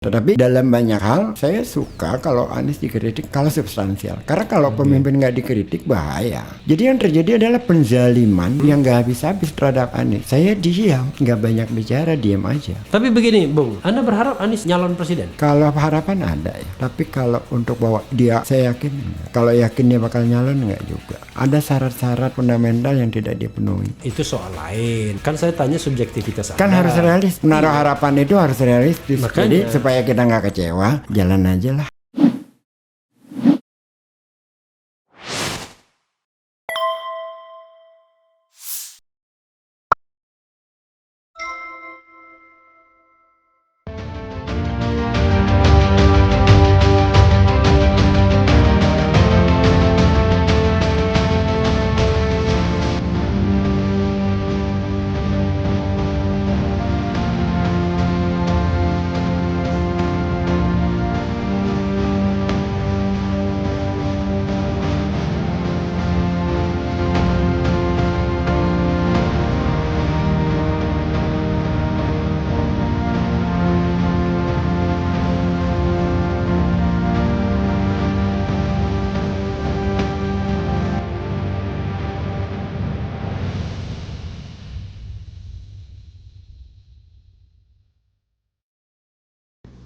Tetapi dalam banyak hal saya suka kalau Anies dikritik kalau substansial. Karena kalau pemimpin nggak dikritik bahaya. Jadi yang terjadi adalah penzaliman yang nggak habis-habis terhadap Anies. Saya diam, nggak banyak bicara, diam aja. Tapi begini, Bung, Anda berharap Anies nyalon presiden? Kalau harapan ada ya. Tapi kalau untuk bawa dia, saya yakin enggak. Kalau yakin dia bakal nyalon enggak juga. Ada syarat-syarat fundamental yang tidak dia penuhi. Itu soal lain. Kan saya tanya subjektivitas Kan Anda. harus realis. Menaruh harapan itu harus realistis. Makanya. Jadi supaya kita nggak kecewa, jalan aja lah.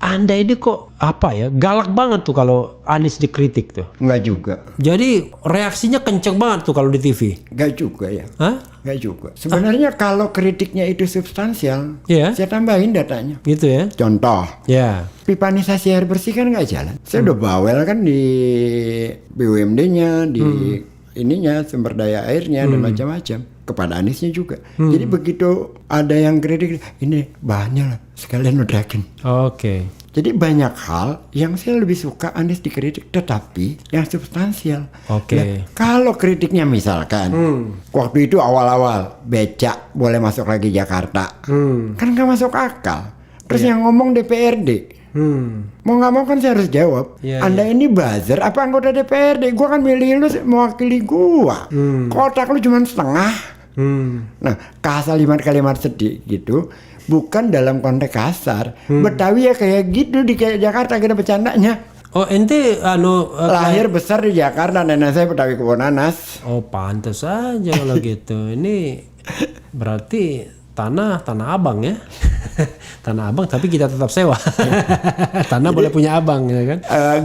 Anda ini kok apa ya, galak banget tuh kalau Anies dikritik tuh. Nggak juga. Jadi reaksinya kenceng banget tuh kalau di TV. Nggak juga ya. Hah? Nggak juga. Sebenarnya kalau kritiknya itu substansial, Iya. saya tambahin datanya. Gitu ya? Contoh, Ya. pipanisasi air bersih kan nggak jalan. Saya udah bawel kan di BUMD-nya, di ininya sumber daya airnya dan macam-macam. Kepada Aniesnya juga. Jadi begitu ada yang kritik, ini bahannya lah, sekalian ledakin. Oke. Jadi banyak hal yang saya lebih suka Anies dikritik, tetapi yang substansial. Oke. Nah, kalau kritiknya misalkan, waktu itu awal-awal becak boleh masuk lagi Jakarta, kan nggak masuk akal. Terus yang ngomong DPRD, mau nggak mau kan saya harus jawab. Iya, Anda ini buzzer apa anggota DPRD? Gua kan milih lu mewakili gua. Kotak lu cuma setengah. Nah, kalimat-kalimat sedih gitu bukan dalam konteks kasar. Betawi ya kayak gitu di kayak Jakarta kita bercandanya. Oh, ente Lahir besar di Jakarta, nenek saya Betawi Kebonanas. Oh, pantas aja kalau gitu. Ini berarti tanah abang ya. Tanah abang tapi kita tetap sewa. Tanah boleh punya abang ya kan.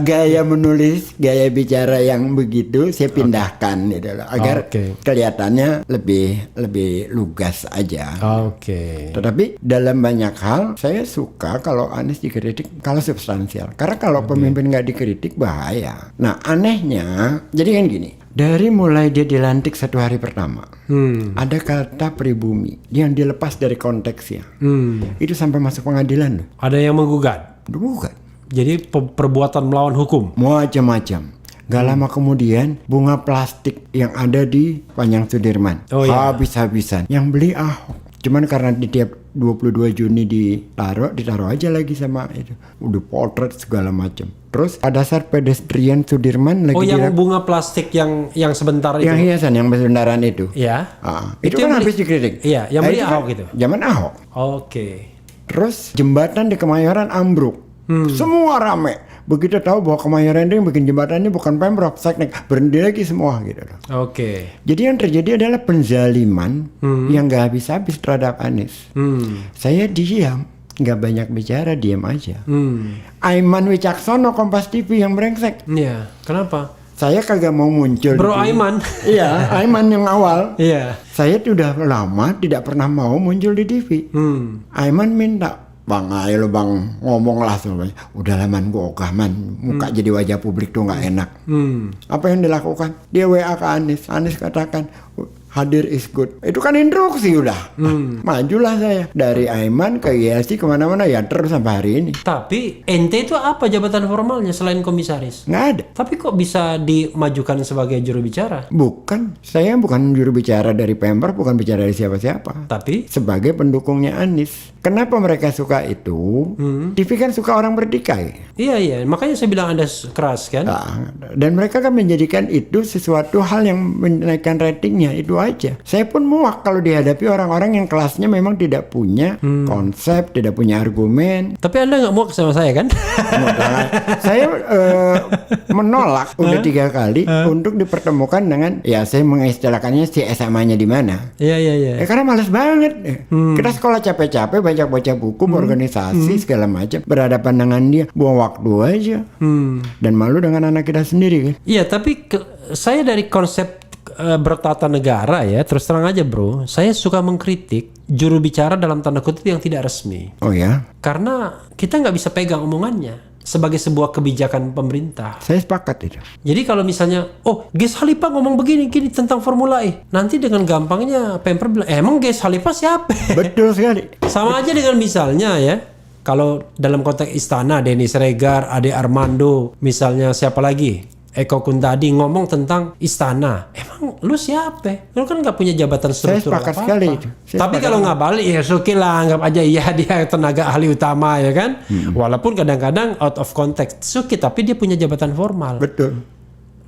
Gaya menulis, gaya bicara yang begitu saya pindahkan gitu loh, agar kelihatannya lebih lugas aja. Oke. Tetapi dalam banyak hal saya suka kalau Anies dikritik kalau substansial. Karena kalau pemimpin nggak dikritik bahaya. Nah anehnya, jadi kan gini. Dari mulai dia dilantik 1 hari pertama, ada kata pribumi yang dilepas dari konteksnya. Itu sampai masuk pengadilan loh. Ada yang menggugat. Bukan. Jadi perbuatan melawan hukum. Macam-macam. Gak lama kemudian bunga plastik yang ada di Panjang Sudirman habis-habisan. Yang beli Ahok. Cuman karena di tiap 22 Juni ditaruh aja lagi sama itu. Udah potret segala macam. Terus pada saat pedestrian Sudirman lagi yang bunga plastik yang sebentar itu. Yang hiasan yang besentaran itu. Iya. Itu kan habis dikritik. Iya, yang beli Ahok kan itu. Zaman Ahok. Oke. Terus jembatan di Kemayoran ambruk. Semua rame. Begitu tahu bahwa Kemayoran itu yang bikin jembatan ini bukan Pemprov, Seknek, berhenti lagi semua gitu loh. Oke. Jadi yang terjadi adalah penzaliman yang nggak habis-habis terhadap Anies. Saya diam, nggak banyak bicara, diam aja. Aiman Wicaksono Kompas TV yang brengsek. Iya. Kenapa? Saya kagak mau muncul. Bro Aiman. Iya, Aiman yang awal. Iya. Saya sudah lama tidak pernah mau muncul di TV. Aiman minta, Bang, ayo lo bang ngomong lah semuanya. Udah laman gua ogah man, muka jadi wajah publik tuh nggak enak. Apa yang dilakukan? Dia WA ke Anies. Anies katakan hadir is good. Itu kan instruksi udah. Majulah saya dari Aiman ke ILC kemana-mana ya terus sampai hari ini. Tapi ente itu apa jabatan formalnya selain komisaris? Nggak ada. Tapi kok bisa dimajukan sebagai juru bicara? Bukan, saya bukan juru bicara dari Pemprov, bukan bicara dari siapa-siapa. Tapi sebagai pendukungnya Anies. Kenapa mereka suka itu? TV kan suka orang berdikai. Iya, makanya saya bilang Anda keras kan. Dan mereka kan menjadikan itu sesuatu hal yang menaikkan ratingnya. Itu aja. Saya pun muak kalau dihadapi orang-orang yang kelasnya memang tidak punya konsep, tidak punya argumen. Tapi Anda nggak muak sama saya kan? Saya menolak udah 3 kali untuk dipertemukan dengan, ya saya mengistilahkannya si SMA-nya di mana. Iya. Karena males banget. Kita sekolah capek-capek baca buku, organisasi segala macam, berhadapan dengan dia, buang waktu aja. Dan malu dengan anak kita sendiri kan. Iya, tapi saya dari konsep bertata negara ya, terus terang aja bro, saya suka mengkritik juru bicara dalam tanda kutip yang tidak resmi. Oh ya? Karena kita nggak bisa pegang omongannya sebagai sebuah kebijakan pemerintah. Saya sepakat itu. Jadi kalau misalnya, Ges Khalifah ngomong begini tentang Formula E, nanti dengan gampangnya Pemprov bilang, emang Ges Khalifah siapa? Betul sekali. Sama aja dengan misalnya ya, kalau dalam konteks istana, Denny Sregar, Ade Armando, misalnya siapa lagi? Eko Kuntadi ngomong tentang istana. Emang lu siapa? Lu kan nggak punya jabatan struktural sepakat apa-apa. sekali itu. Tapi kalau nggak balik ya oke lah, anggap aja iya dia tenaga ahli utama ya kan. Walaupun kadang-kadang out of context. Oke, tapi dia punya jabatan formal. Betul.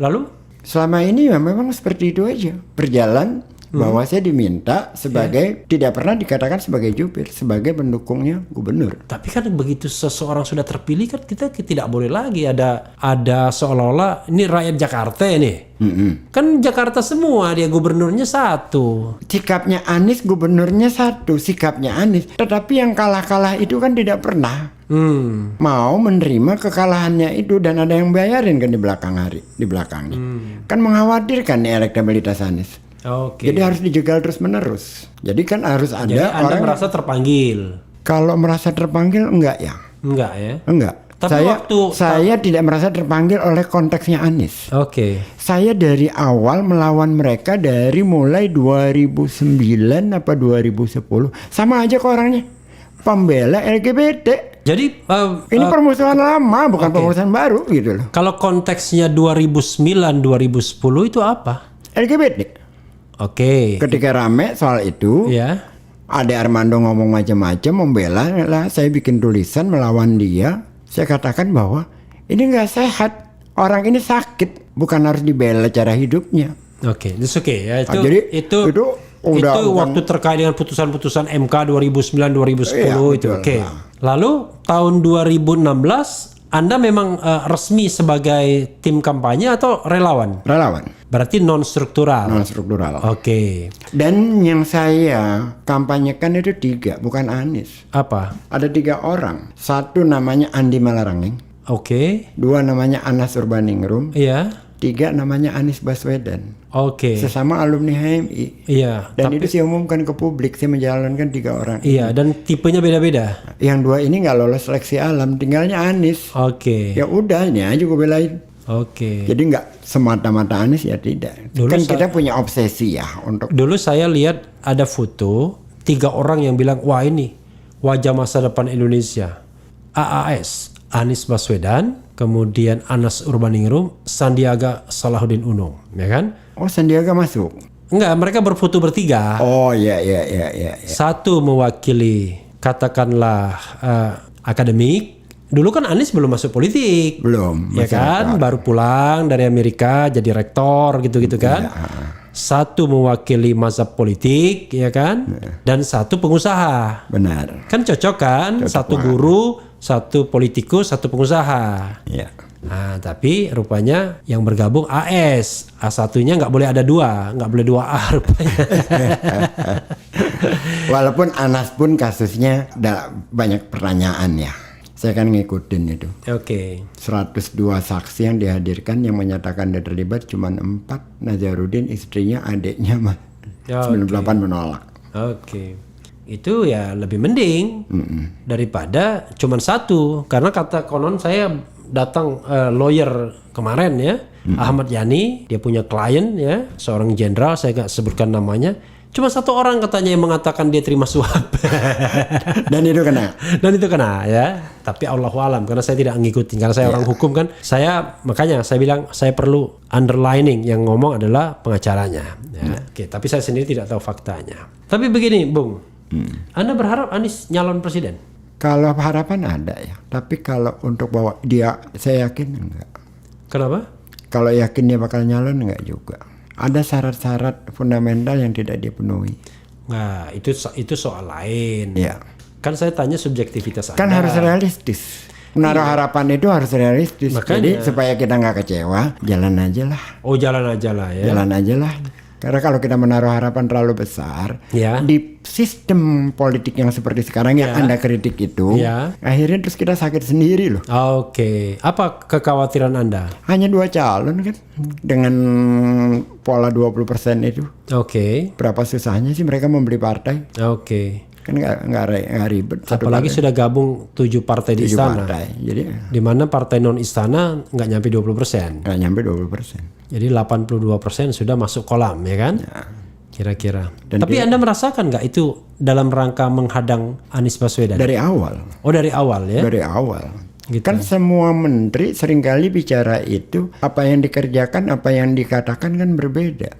Lalu? Selama ini ya memang seperti itu aja. Berjalan bahwa saya diminta sebagai, tidak pernah dikatakan sebagai jubir, sebagai pendukungnya gubernur. Tapi kan begitu seseorang sudah terpilih kan kita tidak boleh lagi ada seolah-olah ini rakyat Jakarta nih. Kan Jakarta semua, dia gubernurnya satu. Sikapnya Anies, gubernurnya satu, sikapnya Anies. Tetapi yang kalah-kalah itu kan tidak pernah mau menerima kekalahannya itu, dan ada yang bayarin kan di belakangnya. Kan mengkhawatirkan nih elektabilitas Anies. Oke. Jadi harus dijegal terus-menerus. Jadi kan harus ada Jadi Anda orang merasa terpanggil? Kalau merasa terpanggil enggak ya? Enggak ya? Enggak. Tapi saya tidak merasa terpanggil oleh konteksnya Anies. Oke. Saya dari awal melawan mereka dari mulai 2009 apa 2010. Sama aja kok orangnya. Pembela LGBT. Jadi ini permusuhan lama, bukan permusuhan baru gitu loh. Kalau konteksnya 2009-2010 itu apa? LGBT. Oke. Ketika rame soal itu, Ya. Ade Armando ngomong macam-macam, membela lah, saya bikin tulisan melawan dia. Saya katakan bahwa ini nggak sehat, orang ini sakit, bukan harus dibela cara hidupnya. Oke, itu oke ya. Jadi itu udah waktu terkait dengan putusan-putusan MK 2009-2010 itu. Oke. Lalu tahun 2016 Anda memang resmi sebagai tim kampanye atau relawan? Relawan. Berarti non struktural. Non struktural. Oke. Dan yang saya kampanyekan itu 3, bukan Anies. Apa? Ada 3 orang. 1 namanya Andi Malarangeng. Oke. 2 namanya Anas Urbaningrum. Iya. 3 namanya Anies Baswedan. Oke. Sesama alumni HMI. Iya. Dan itu saya umumkan ke publik. Saya menjalankan 3 orang. Iya. Dan tipenya beda-beda. Yang 2 ini nggak lolos seleksi alam. Tinggalnya Anies. Oke. Ya udah, ini aja gue belain. Oke. Jadi nggak semata-mata Anies ya tidak. Dulu kan kita punya obsesi ya untuk. Dulu saya lihat ada foto 3 orang yang bilang, wah ini wajah masa depan Indonesia. AAS, Anies Baswedan, kemudian Anas Urbaningrum, Sandiaga Salahuddin Uno, ya kan? Oh, Sandiaga masuk. Enggak, mereka berfoto bertiga. Oh iya. Satu mewakili katakanlah akademik. Dulu kan Anies belum masuk politik. Belum. Ya kan, baru pulang dari Amerika jadi rektor gitu-gitu kan. Satu mewakili mazhab politik, ya kan? Dan satu pengusaha. Benar. Kan cocok kan? Satu guru, satu politikus, satu pengusaha. Iya. Nah, tapi rupanya yang bergabung AS. A1-nya nggak boleh ada 2, nggak boleh 2A rupanya. Walaupun Anas pun kasusnya banyak pertanyaan ya. Saya kan ngikutin itu. Oke. 102 saksi yang dihadirkan yang menyatakan dia terlibat cuma 4. Nazarudin, istrinya, adiknya 98 menolak. Oke. Itu ya lebih mending daripada cuma 1. Karena kata konon saya datang lawyer kemarin ya, Ahmad Yani, dia punya klien ya, seorang jenderal, saya nggak sebutkan namanya. Cuma 1 orang katanya yang mengatakan dia terima suap. Dan itu kena. Dan itu kena ya. Tapi Allahualam, karena saya tidak ngikutin, karena saya orang hukum kan. Makanya saya bilang saya perlu underlining, yang ngomong adalah pengacaranya. Ya. Oke, tapi saya sendiri tidak tahu faktanya. Tapi begini, Bung, Anda berharap Anies nyalon presiden? Kalau harapan ada ya. Tapi kalau untuk bawa dia, saya yakin enggak. Kenapa? Kalau yakin dia bakal nyalon enggak juga. ada syarat-syarat fundamental yang tidak dipenuhi. Nah, itu soal lain. Ya. Kan saya tanya subjektivitas Kan Anda. harus realistis. Menaruh harapan itu harus realistis. Makanya. Jadi supaya kita nggak kecewa, jalan aja lah. Oh, jalan aja lah ya. Jalan aja lah. Karena kalau kita menaruh harapan terlalu besar, Ya. di sistem politik yang seperti sekarang yang Anda kritik itu, Ya. akhirnya terus kita sakit sendiri loh. Oke. Apa kekhawatiran Anda? Hanya 2 calon kan, dengan pola 20% itu. Oke. Berapa susahnya sih mereka membeli partai? Oke. Kan nggak ribet. Satu Apalagi partai, sudah gabung 7 partai di 7 istana. partai. Jadi Di mana partai non istana nggak nyampe 20%. nggak nyampe 20%. Jadi 82% sudah masuk kolam ya kan? Kira-kira. Dan Tapi Anda merasakan nggak itu dalam rangka menghadang Anies Baswedan? Dari awal. Oh, dari awal ya? Dari awal. Gitu. Kan semua menteri seringkali bicara itu, apa yang dikerjakan, apa yang dikatakan kan berbeda.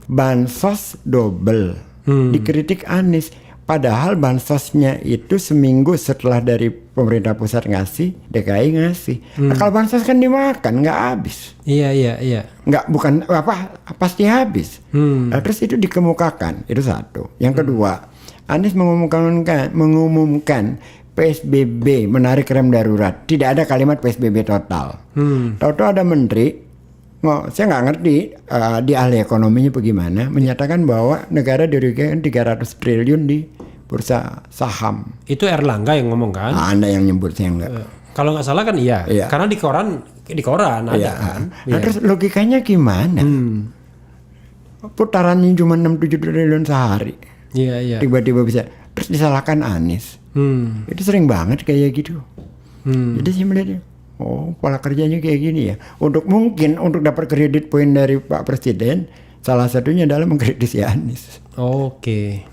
Bansos double, dikritik Anies. Padahal bansosnya itu seminggu setelah dari pemerintah pusat ngasih, DKI ngasih. Nah, kalau bansos kan dimakan, nggak habis. Iya. Bukan pasti habis. Nah, terus itu dikemukakan, itu satu. Yang kedua, Anies mengumumkan PSBB, menarik rem darurat. Tidak ada kalimat PSBB total. Tahu-tahu ada menteri, saya nggak ngerti di ahli ekonominya bagaimana, menyatakan bahwa negara dirugikan 300 triliun di bursa saham. Itu Erlangga yang ngomong kan? Nah, Anda yang nyebut, saya nggak. Kalau nggak salah kan iya. Iya. Karena di koran ada Iya. kan. Nah, terus logikanya gimana? Putarannya cuma 6-7 triliun sehari. Iya. Tiba-tiba bisa. Terus disalahkan Anies. Itu sering banget kayak gitu. Jadi saya melihatnya, oh pola kerjanya kayak gini ya. Untuk dapat kredit poin dari Pak Presiden, salah satunya adalah mengkritisi Anies. Oke.